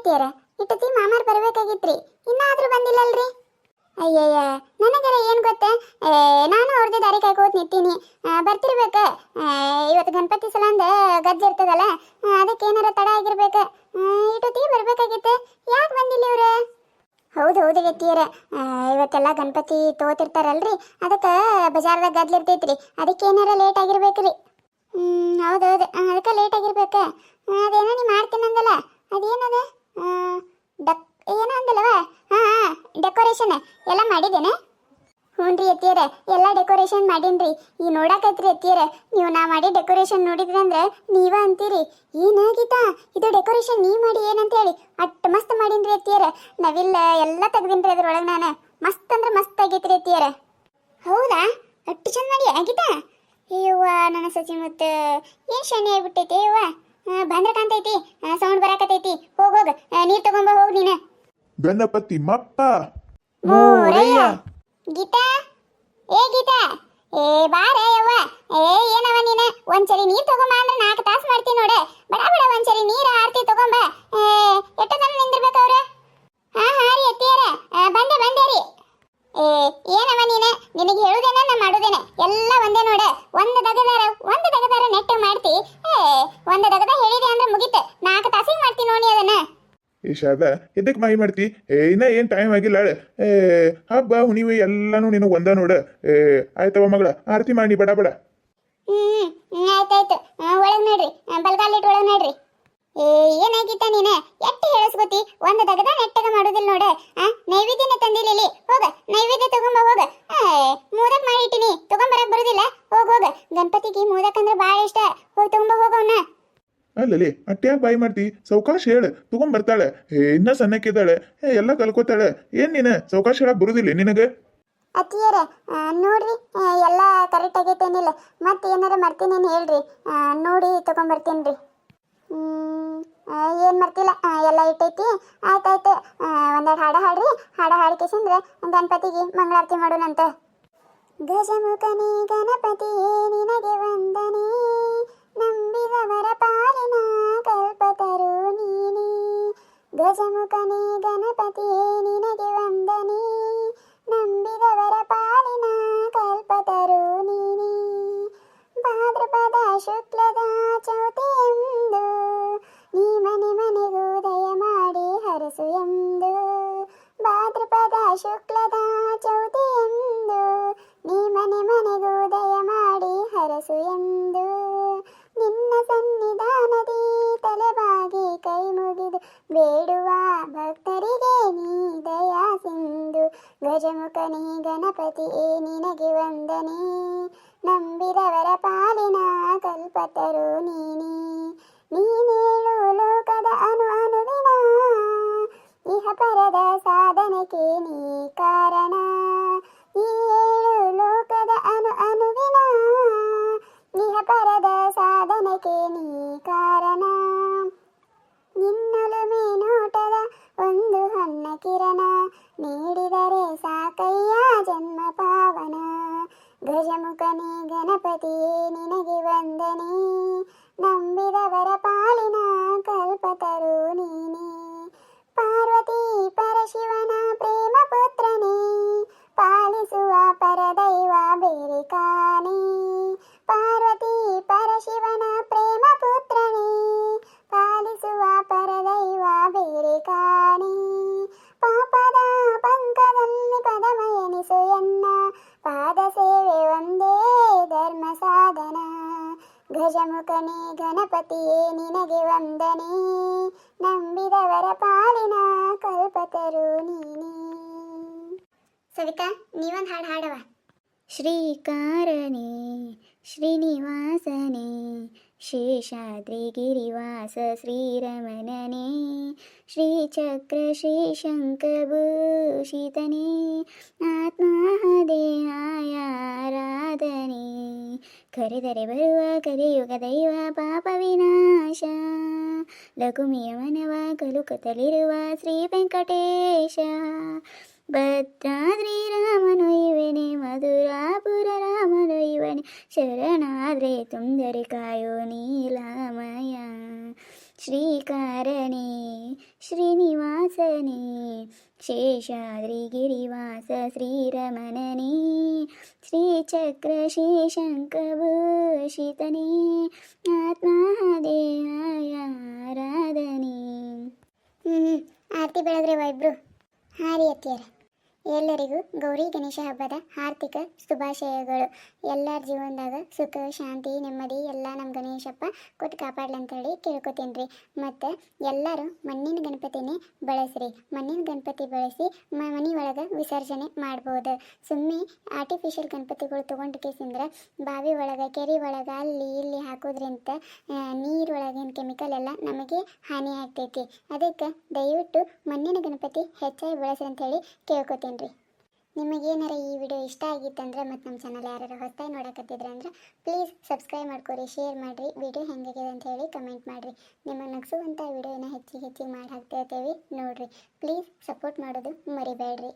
ಅತ್ತಿಯರ ಇಟ್ಟತಿ ಮಾಮಾರ್ ಬರ್ಬೇಕಾಗಿತ್ರಿ, ಇನ್ನಾದ್ರೂ ಬಂದಿಲ್ಲಲ್ರಿ? ಅಯ್ಯಯ್ಯ, ನನಗರ ಏನು ಗೊತ್ತ, ನಾನು ಅವ್ರದ್ದು ದಾರಿ ಕಾಯ್ಕೋತ್ ನಿಂತೀನಿ. ಬರ್ತಿರ್ಬೇಕ. ಇವತ್ತು ಗಣಪತಿ ಸಲಂದ ಗಜ್ಜೆ ಇರ್ತದಲ್ಲ, ಅದಕ್ಕೆ ಏನಾರ ತಡ ಆಗಿರ್ಬೇಕ. ಇಟ್ಟತಿ ಬರ್ಬೇಕಾಗಿತ್ತೆ, ಯಾಕೆ ಬಂದಿಲ್ಲ ಇವ್ರ? ಹೌದು ಹೌದು ಗೆತ್ತಿಯರ, ಇವತ್ತೆಲ್ಲ ಗಣಪತಿ ತಗೋತಿರ್ತಾರಲ್ರಿ, ಅದಕ್ಕೆ ಬಜಾರ್ದಾಗ ಗದ್ಲ ಇರ್ತೈತ್ರಿ, ಅದಕ್ಕೆ ಏನಾರ ಲೇಟ್ ಆಗಿರ್ಬೇಕ್ರಿ. ಹೌದೌದು, ಅದಕ್ಕೆ ಲೇಟ್ ಆಗಿರ್ಬೇಕ. ಅದೇನೋ ನೀ ಮಾಡ್ತೀನಂದಲ್ಲ, ಅದೇನದ ಡಕ್ ಏನೋ ಅಂದಲ್ಲವ? ಹಾಂ, ಡೆಕೋರೇಷನ್ ಎಲ್ಲ ಮಾಡಿದ್ದೇನೆ. ಹ್ಞೂ ರೀ ಎತ್ತಿಯರ, ಎಲ್ಲ ಡೆಕೋರೇಷನ್ ಮಾಡೀನ್ರಿ. ಈ ನೋಡಾಕತ್ರಿ ಎತ್ತಿಯರ, ನೀವು ನಾ ಮಾಡಿ ಡೆಕೋರೇಷನ್ ನೋಡಿದ್ರಿ ಅಂದ್ರೆ ನೀವ ಅಂತೀರಿ, ಏನಾಗೀತಾ ಇದು ಡೆಕೋರೇಷನ್ ನೀ ಮಾಡಿ ಏನಂತ ಹೇಳಿ. ಅಟ್ಟು ಮಸ್ತ್ ಮಾಡೀನ್ರಿ ಎತ್ತಿಯರ. ನವಿಲ್ಲ ಎಲ್ಲ ತೆಗ್ದೀನ್ರಿ ಅದ್ರೊಳಗೆ ನಾನು. ಮಸ್ತ್ ಅಂದ್ರೆ ಮಸ್ತ್ ಆಗೈತ್ರಿ ಎತ್ತಿಯರ. ಹೌದಾ, ಅಟ್ಟು ಚಂದ ಮಾಡಿ ಆಗೀತಾ? ಅಯ್ಯವ್ವ ನನ್ನ ಸಸಿ ಮತ್ತು ಏನು ಶನಿ ಆಗ್ಬಿಟ್ಟೈತಿ ಅವ್ವ. ಬಂದ್ರೆ ಕಾಣ್ತೈತಿ, ಸೌಂಡ್ ಬರಾಕತೈತಿ. ಹೋಗೋಗ ನೀರು ತಗೊಂಬ ಹೋಗಿ ನೀನು. ಗಣಪತಿ ಮಪ್ಪ ಮೋರಯ್ಯ. ಗೀತಾ, ಏ ಗೀತಾ, ಏ ಬಾರ ಯವ್ವ. ಏನವ ನೀನು? ಒಂದ್ಸರಿ ನೀರು ತಗೊಂಬ ಅಂದ್ರೆ 4 ತಾಸು ಮಾಡ್ತೀನಿ ನೋಡ. ಬಡ ಬಡ ಒಂದ್ಸರಿ ನೀರು ಆರ್ತಿ ತಗೊಂಬ. ಎಷ್ಟು ಜನ ನಿಂದಿರ್ಬೇಕು ಅವ್ರ? ಹಾಂ ರೀ ಅತ್ತಿಯರ, ಬಂದೆ ರೀ. ಏನವ ನೀನು? ನಿನಗೆ ಹೇಳುದೇನ ನಾ ಮಾಡುದೇನೆ ಎಲ್ಲ ಒಂದೇ ನೋಡ. ಒಂದು ದಗದಾರ ನೆಟ್ಟು ಮಾಡ್ತಿ. ಒಂದು ದಗದ ಹೇಳಿದೆ ಅಂದ್ರೆ ಮುಗೀತು. 4 ತಾಸಿಗೆ ಮಾಡ್ತೀನಿ ನೋಡಿ ಅದನ್ನ. ಶಾರದಾ, ಎದಕ್ಕೆ ಮಾಯಿ ಮಾಡ್ತಿ? ಇನ್ನ ಏನು ಟೈಮ್ ಆಗಿಲ್ಲ. ಹಬ್ಬ ಹುಣಿವಿ ಎಲ್ಲಾನು ನಿನಗೆ ಒಂದ ನೋಡ. ಆಯ್ತವ ಮಗಳ, ಆರತಿ ಮಾಡಿ ಬಡ ಬಡ. ಆಯ್ತಾಯ್ತು. ಒಳಗೆ ನೋಡ್ರಿ, ಬಲ್ಗಾಲಿಟ್ಟು ಒಳಗೆ ನೋಡ್ರಿ. ಏನಾಗಿತ್ತ ನೀನು? ಎಟ್ಟು ಹೇಳಿಸ್ಕೊತಿ? ಒಂದು ದಗದ ನೆಟ್ಟಗ ಮಾಡೋದಿಲ್ಲ ನೋಡ. ನೈವೇದ್ಯನೇ ತಂದಿಲ್ಲ. ಹೋಗ ನೈವೇದ್ಯ ತಗೊಂಬ ಹೋಗ. ಮೋದಕ್ ಮಾಡಿಟ್ಟಿನಿ, ತಗೊಂಬರಕ್ ಬರುದಿಲ್ಲ. ಹೋಗ ಗಣಪತಿಗೆ ಮೋದಕ್ ಅಂದ್ರೆ ಭಾಳ ಇಷ್ಟ. ಹೋಗಿ ತಗೊಂಬ ಹೋಗವನ್ನ. ಅಲ್ಲಲ್ಲಿ ಅಟ್ಯಾಗ ಬಾಯಿ ಮಾಡ್ತಿ? ಸೌಕಾಶ ಹೇಳ, ತಗೊಂಬರ್ತಾಳೆ. ಇನ್ನ ಸಣ್ಣಕ್ಕಿದ್ದಾಳೆ, ಎಲ್ಲ ಕಲ್ಕೋತಾಳೆ. ಏನ್ ನೀನು ಸೌಕಾಶ ಹೇಳಕ್ ಬರುದಿಲ್ಲ ನಿನಗೆ? ಅತ್ತಿಯರ ನೋಡ್ರಿ, ಎಲ್ಲ ಕರೆಕ್ಟ್ ಆಗೈತೇನಿಲ್ಲ. ಮತ್ತೆ ಏನಾರ ಮರ್ತೀನೇನು ಹೇಳ್ರಿ, ನೋಡಿ ತಗೊಂಬರ್ತೀನಿ ರೀ. ಏನು ಮರ್ತಿಲ್ಲ, ಎಲ್ಲ ಇಟ್ಟೈತಿ. ಆಯ್ತಾಯ್ತು. ಒಂದೆರಡು ಹಾಡ್ರಿ, ಹಾಡಿಕೆಸಂದ್ರೆ ಗಣಪತಿಗೆ ಮಂಗಳಾರತಿ ಮಾಡೋಣಂತ. ಗಜಮುಖನೇ ಗಣಪತಿಯೇ ನಿನಗೆ ವಂದನೆ, ನಂಬಿದವರ ಪಾಲಿನ ಕಲ್ಪತರು ನೀನೇ. ಗಜಮುಖನೇ ಗಣಪತಿಯೇ ನಿನಗೆ ವಂದನೆ, ನಂಬಿದವರ ಪಾಲಿನ ಕಲ್ಪತರು ನೀನೇ. ಭಾದ್ರಪದ ಶುಕ್ಲದ ಚೌತಿಯೆಂದು ನೀ ಮನೆ ಮನೆಗೂ ದಯ ಮಾಡಿ ಹರಸು ಎಂದು. ಭಾದ್ರಪದ ಶುಕ್ಲದ ಚೌತಿಯೆಂದು ನೀ ಮನೆ ಮನೆಗೂ ದಯ ಮಾಡಿ ಹರಸು ಎಂದು. ನಿನ್ನ ಸನ್ನಿಧಾನದಿ ತಲೆಬಾಗಿ ಕೈ ಮುಗಿದು ಬೇಡುವ ಭಕ್ತರಿಗೆ ನೀ ದಯಾ ಸಿಂಧು. ಗಜಮುಖನೇ ಗಣಪತಿಯೇ ನಿನಗೆ ವಂದನೆ, ನಂಬಿದವರ ಪಾಲಿನ ಕಲ್ಪತರು ನೀನೇ. ನೀನೇಳು ಲೋಕದ ಅನುವಿನ ಇಹ ಪರದ ಸಾಧನೆಗೆ ನೀ ಕಾರಣ. ಈ 7 ಲೋಕದ ಅನುವಿನ ಇಹ ಪರದ ಸಾಧನೆಗೆ ನೀ ಕಾರಣ. ನಿನ್ನೊಲುಮೆ ನೋಟದ ಒಂದು ಹೊನ್ನ ಕಿರಣ, ನೀಡಿದರೆ ಸಾಕಯ್ಯ ಜನ್ಮ ಪಾವನ. ಗಜಮುಖನೇ ಗಣಪತಿಯೇ ನಿನಗೆ ವಂದನೆ, ನಂಬಿದವರ ಪಾಲಿನ ಕಲ್ಪತರು ನೀನೇ. ಪಾರ್ವತಿ ಪರಶಿವನ ಪ್ರೇಮ ಪುತ್ರನೇ, ಪಾಲಿಸುವ ಪರದೈವ ಬೇರೆ ಕಾಣೆ. ಪಾರ್ವತಿ ಪರಶಿವನ ಪ್ರೇಮ ಪುತ್ರನೇ, ಪಾಲಿಸುವ ಪರದೈವ ಬೇರೆ ಕಾಣೆ. ಪಾಪದ ಪಂಕದಲ್ಲಿ ಪದಮಯನಿಸು ಎನ್ನ, ಪಾದ ಸೇವೆ ಒಂದೇ ಧರ್ಮ ಸಾಧನ. ಗಜಮುಖನೇ ಗಣಪತಿಯೇ ನಿನಗೆ ವಂದನೆ, ನಂಬಿದವರ ಪಾಲಿನ ಕಲ್ಪತರು ನೀನೇ. ಸವಿತಾ, ನೀವೊಂದು ಹಾಡವ. ಶ್ರೀಕಾರನೇ ಶ್ರೀನಿವಾಸನೇ ಶೇಷಾದ್ರಿಗಿರಿವಾಸ ಶ್ರೀರಮಣನೇ, ಶ್ರೀಚಕ್ರ ಶ್ರೀಶಂಖಭೂಷಿತನೇ, ಆತ್ಮದೇಹಾಯ ಆರಾಧನೆ. ಕರೆದರೆ ಬರುವ ಕಲಿಯುಗ ದೈವ ಪಾಪ ವಿನಾಶ, ಲಘುಮಿಯ ಮನವ ಕಲುಕತಲಿರುವ ಶ್ರೀ ವೆಂಕಟೇಶ. ಭದ್ರಾದ್ರಿ ರಾಮನು ಇವನೇ, ಮಧುರಾಪುರ ರಾಮನು ಇವನೇ, ಶರಣಾದ್ರೆ ತುಂದರೆ ಕಾಯೋ ನೀಲಮಯ. ಶ್ರೀಕಾರನೇ ಶ್ರೀನಿವಾಸನೇ ಶೇಷಾದ್ರಿಗಿರಿವಾಸ ಶ್ರೀರಮಣನೇ ಶ್ರೀಚಕ್ರ ಶ್ರೀಶಂಕಭೂಷಿತನೇ ಆತ್ಮದೇಹಾಯ ಆರಾಧನೆ. ಆರತಿ ಬೆಳಗ್ರಿ ಇಬ್ರು. ಹಾಂ ರೀ ಅತ್ತಿಯರ. ಎಲ್ಲರಿಗೂ ಗೌರಿ ಗಣೇಶ ಹಬ್ಬದ ಆರ್ಥಿಕ ಶುಭಾಶಯಗಳು. ಎಲ್ಲರ ಜೀವನದಾಗ ಸುಖ ಶಾಂತಿ ನೆಮ್ಮದಿ ಎಲ್ಲ ನಮ್ಮ ಗಣೇಶಪ್ಪ ಕೊಟ್ಟು ಕಾಪಾಡ್ಲಿ ಅಂತೇಳಿ ಕೇಳ್ಕೊತೀನಿ ರೀ. ಮತ್ತು ಎಲ್ಲರೂ ಮಣ್ಣಿನ ಗಣಪತಿನೇ ಬಳಸ್ರಿ. ಮಣ್ಣಿನ ಗಣಪತಿ ಬಳಸಿ ಮನೆ ಒಳಗೆ ವಿಸರ್ಜನೆ ಮಾಡ್ಬೋದು. ಸುಮ್ಮನೆ ಆರ್ಟಿಫಿಷಿಯಲ್ ಗಣಪತಿಗಳು ತೊಗೊಂಡು ಕೇಸಿಂದ್ರೆ ಬಾವಿ ಒಳಗೆ ಕೆರೆ ಒಳಗೆ ಅಲ್ಲಿ ಇಲ್ಲಿ ಹಾಕೋದ್ರಿಂದ ನೀರೊಳಗಿನ ಕೆಮಿಕಲ್ ಎಲ್ಲ ನಮಗೆ ಹಾನಿ ಆಗ್ತೈತಿ. ಅದಕ್ಕೆ ದಯವಿಟ್ಟು ಮಣ್ಣಿನ ಗಣಪತಿ ಹೆಚ್ಚಾಗಿ ಬಳಸ್ರಿ ಅಂತೇಳಿ ಕೇಳ್ಕೊತೀನಿ ರೀ. ನಿಮಗೇನಾರ ಈ ವಿಡಿಯೋ ಇಷ್ಟ ಆಗಿತ್ತಂದ್ರೆ ಮತ್ತು ನಮ್ಮ ಚಾನಲ್ ಯಾರು ಹೊಸದಾಗಿ ನೋಡಕತ್ತಿದ್ರೆ ಅಂದ್ರೆ ಪ್ಲೀಸ್ ಸಬ್ಸ್ಕ್ರೈಬ್ ಮಾಡ್ಕೊರಿ, ಶೇರ್ ಮಾಡಿರಿ, ವಿಡಿಯೋ ಹೆಂಗಾಗಿದೆ ಅಂತ ಹೇಳಿ ಕಮೆಂಟ್ ಮಾಡಿರಿ. ನಿಮಗೆ ನಗಿಸುವಂಥ ವಿಡಿಯೋನ ಹೆಚ್ಚಿಗೆ ಮಾಡಿ ಹಾಕ್ತಾ ಇರ್ತೀವಿ ನೋಡಿರಿ. ಪ್ಲೀಸ್ ಸಪೋರ್ಟ್ ಮಾಡೋದು ಮರಿಬೇಡ್ರಿ.